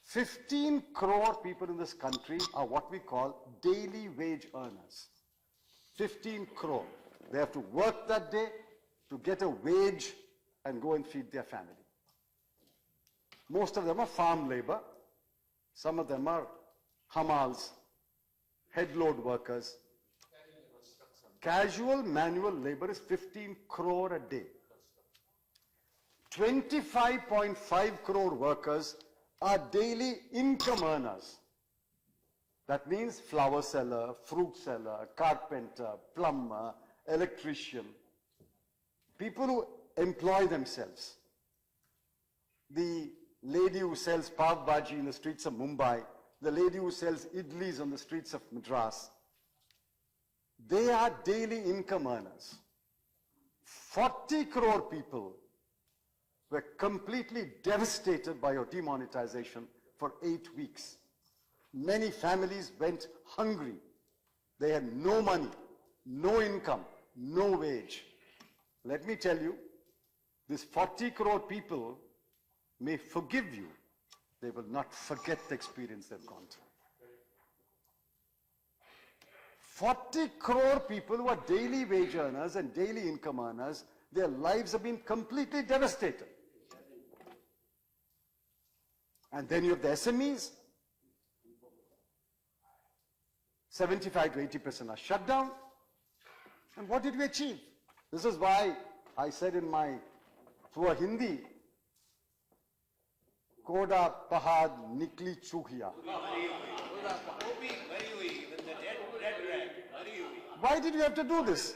15 crore people in this country are what we call daily wage earners. 15 crore. They have to work that day to get a wage and go and feed their family. Most of them are farm labor. Some of them are hamals, headload workers. Casual manual labor is 15 crore a day. 25.5 crore workers are daily income earners. That means flower seller, fruit seller, carpenter, plumber, electrician. People who employ themselves. The lady who sells pav bhaji in the streets of Mumbai, the lady who sells idlis on the streets of Madras, they are daily income earners. 40 crore people were completely devastated by your demonetization for 8 weeks. Many families went hungry. They had no money, no income, no wage. Let me tell you, these 40 crore people may forgive you. They will not forget the experience they've gone through. 40 crore people who are daily wage earners and daily income earners, their lives have been completely devastated. And then you have the SMEs. 75 to 80% are shut down. And what did we achieve? This is why I said in my poor Hindi, Koda Pahad Nikli Chuhiya. Why did you have to do this?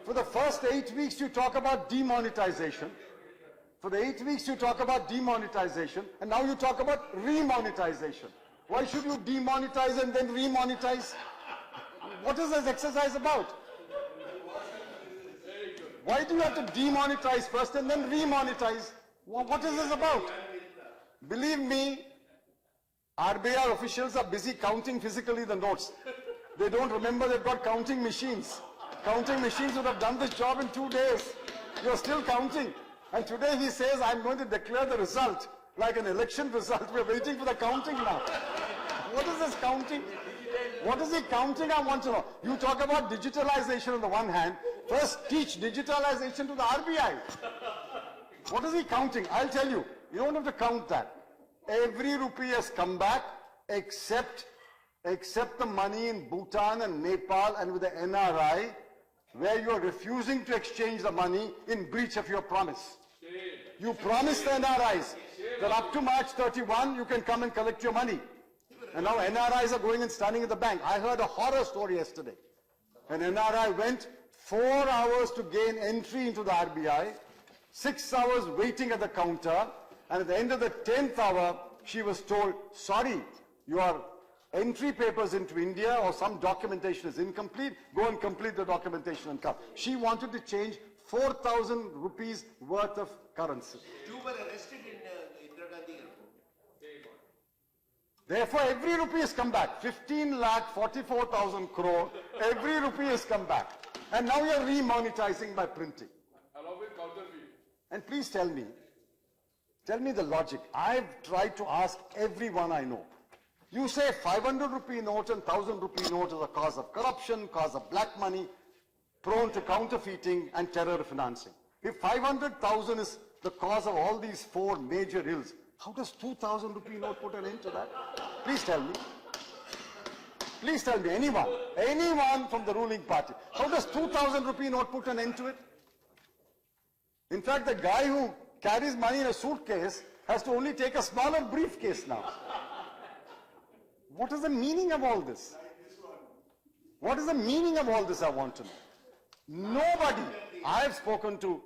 For the first 8 weeks you talk about demonetization. For the 8 weeks you talk about demonetization, and now you talk about remonetization. Why should you demonetize and then remonetize? What is this exercise about? Why do you have to demonetize first and then remonetize? What is this about? Believe me, RBI officials are busy counting physically the notes. They don't remember they've got counting machines. Counting machines would have done this job in 2 days. You're still counting. And today he says, I'm going to declare the result like an election result. We're waiting for the counting now. What is this counting? What is he counting? I want to know. You talk about digitalization on the one hand. First teach digitalization to the RBI. What is he counting? I'll tell you. You don't have to count that. Every rupee has come back except the money in Bhutan and Nepal and with the NRI, where you are refusing to exchange the money in breach of your promise. You promised the NRIs that up to March 31 you can come and collect your money. And now NRIs are going and standing at the bank. I heard a horror story yesterday. An NRI went 4 hours to gain entry into the RBI, 6 hours waiting at the counter, and at the end of the 10th hour, she was told, sorry, your entry papers into India or some documentation is incomplete, go and complete the documentation and come. She wanted to change 4,000 rupees worth of currency. You were arrested in Indira Gandhi airport. Therefore, every rupee has come back. 15,44,000 crore, every rupee has come back. And now you are remonetizing by printing. Along with counterfeit. And please tell me the logic. I've tried to ask everyone I know. You say 500 rupee note and 1,000 rupee note is a cause of corruption, cause of black money, prone to counterfeiting and terror financing. If 500,000 is the cause of all these 4 major ills, how does 2,000 rupee note put an end to that? Please tell me. Please tell me, anyone from the ruling party. How does 2,000 rupee note put an end to it? In fact, the guy who carries money in a suitcase has to only take a smaller briefcase now. What is the meaning of all this? What is the meaning of all this, I want to know. Nobody. I have spoken to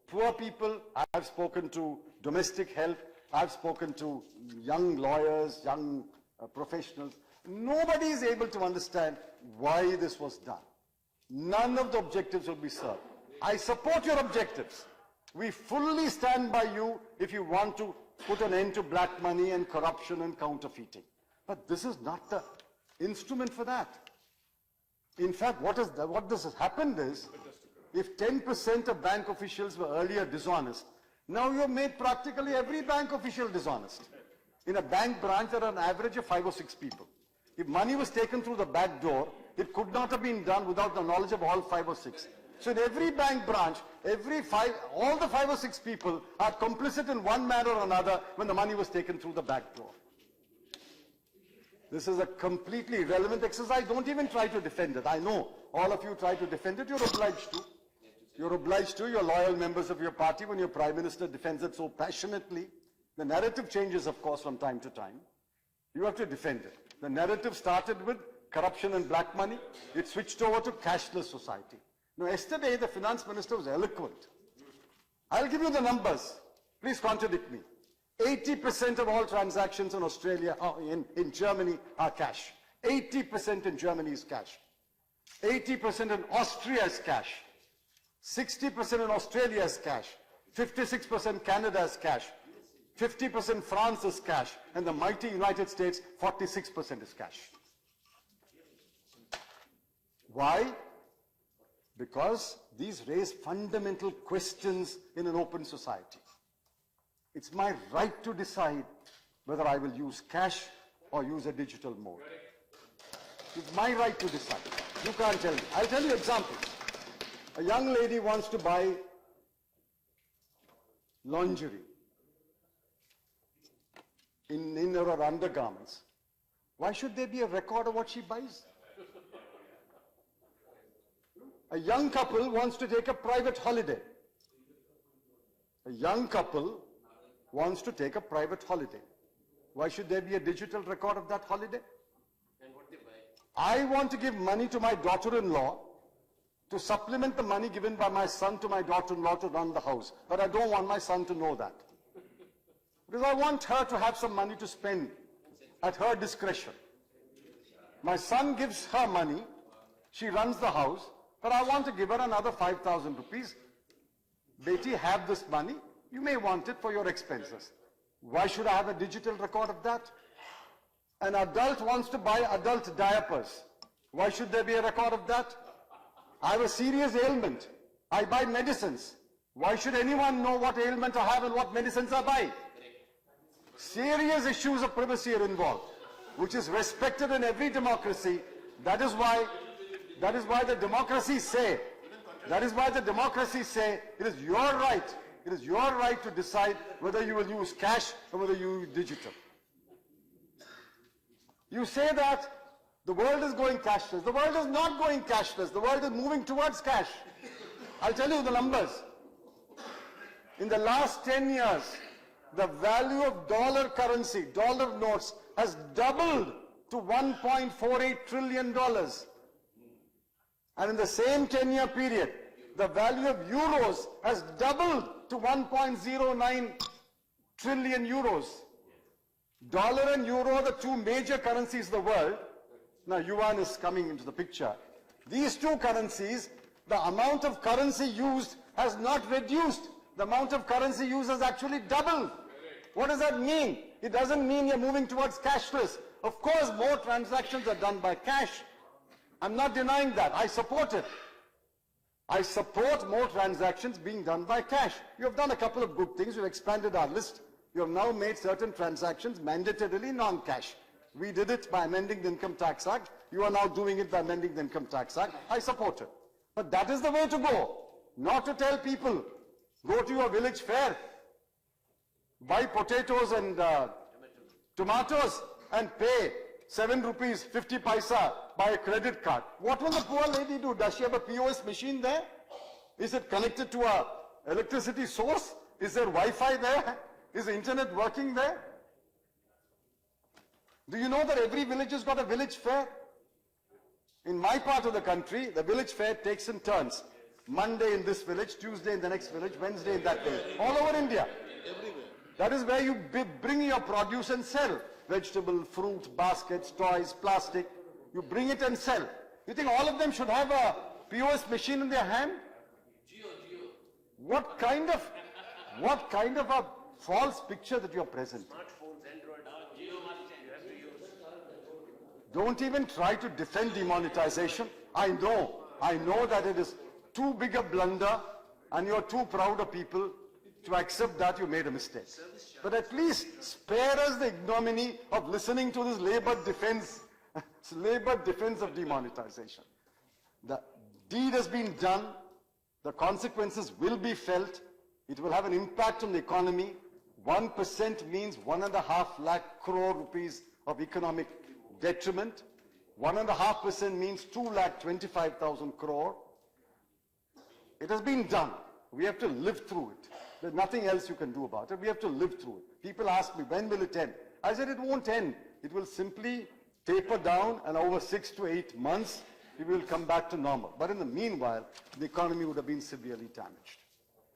poor people, I have spoken to domestic help, I have spoken to young lawyers, young professionals. Nobody is able to understand why this was done. None of the objectives will be served. I support your objectives. We fully stand by you if you want to put an end to black money and corruption and counterfeiting. But this is not the instrument for that. In fact, what this has happened is, if 10% of bank officials were earlier dishonest, now you have made practically every bank official dishonest. In a bank branch, there are an average of 5 or 6 people. If money was taken through the back door, it could not have been done without the knowledge of all 5 or 6. So in every bank branch, all the 5 or 6 people are complicit in one manner or another when the money was taken through the back door. This is a completely irrelevant exercise. Don't even try to defend it. I know all of you try to defend it. You're obliged to. You're obliged to. You're loyal members of your party when your Prime Minister defends it so passionately. The narrative changes, of course, from time to time. You have to defend it. The narrative started with corruption and black money. It switched over to cashless society. Now, yesterday, the finance minister was eloquent. I'll give you the numbers. Please contradict me. 80% of all transactions in Australia, in Germany, are cash. 80% in Germany is cash. 80% in Austria is cash. 60% in Australia is cash. 56% Canada is cash. 50% France is cash. And the mighty United States, 46% is cash. Why? Because these raise fundamental questions in an open society. It's my right to decide whether I will use cash or use a digital mode. It's my right to decide. You can't tell me. I'll tell you examples. A young lady wants to buy lingerie in her undergarments. Why should there be a record of what she buys? A young couple wants to take a private holiday. A young couple wants to take a private holiday. Why should there be a digital record of that holiday? And what they buy? I want to give money to my daughter-in-law to supplement the money given by my son to my daughter-in-law to run the house. But I don't want my son to know that. Because I want her to have some money to spend at her discretion. My son gives her money, she runs the house, but I want to give her another 5,000 rupees. Beti, have this money. You may want it for your expenses. Why should I have a digital record of that? An adult wants to buy adult diapers. Why should there be a record of that? I have a serious ailment. I buy medicines. Why should anyone know what ailment I have and what medicines I buy? Serious issues of privacy are involved, which is respected in every democracy. That is why the democracies say, it is your right. It is your right to decide whether you will use cash or whether you use digital. You say that the world is going cashless. The world is not going cashless. The world is moving towards cash. I'll tell you the numbers. In the last 10 years, the value of dollar currency, dollar notes, has doubled to $1.48 trillion. And in the same 10-year period, the value of euros has doubled to 1.09 trillion euros. Dollar and euro are the two major currencies of the world. Now yuan is coming into the picture. These two currencies, the amount of currency used has not reduced. The amount of currency used has actually doubled. What does that mean? It doesn't mean you're moving towards cashless. Of course, more transactions are done by cash. I'm not denying that. I support it. I support more transactions being done by cash. You have done a couple of good things. You've expanded our list. You have now made certain transactions mandatorily non-cash. We did it by amending the Income Tax Act. You are now doing it by amending the Income Tax Act. I support it. But that is the way to go. Not to tell people, go to your village fair, buy potatoes and tomatoes and pay 7 rupees 50 paisa by a credit card. What will the poor lady do? Does she have a POS machine there? Is it connected to a electricity source? Is there Wi-Fi there? Is the internet working there? Do you know that every village has got a village fair? In my part of the country, the village fair takes in turns. Monday in this village, Tuesday in the next village, Wednesday in that village. All over India. Everywhere. That is where you bring your produce and sell. Vegetable, fruit, baskets, toys, plastic. You bring it and sell. You think all of them should have a POS machine in their hand? What kind of a false picture that you are presenting? Smartphones, Android, you have to use. Don't even try to defend demonetization. I know that it is too big a blunder and you're too proud of people to accept that you made a mistake. But at least spare us the ignominy of listening to this labored defense of demonetization. The deed has been done. The consequences will be felt. It will have an impact on the economy. 1% means 1.5 lakh crore rupees of economic detriment. 1.5% means 2,25,000 crore. It has been done. We have to live through it. There's nothing else you can do about it. We have to live through it. People ask me, when will it end? I said it won't end. It will simply taper down, and over 6 to 8 months, we will come back to normal. But in the meanwhile, the economy would have been severely damaged.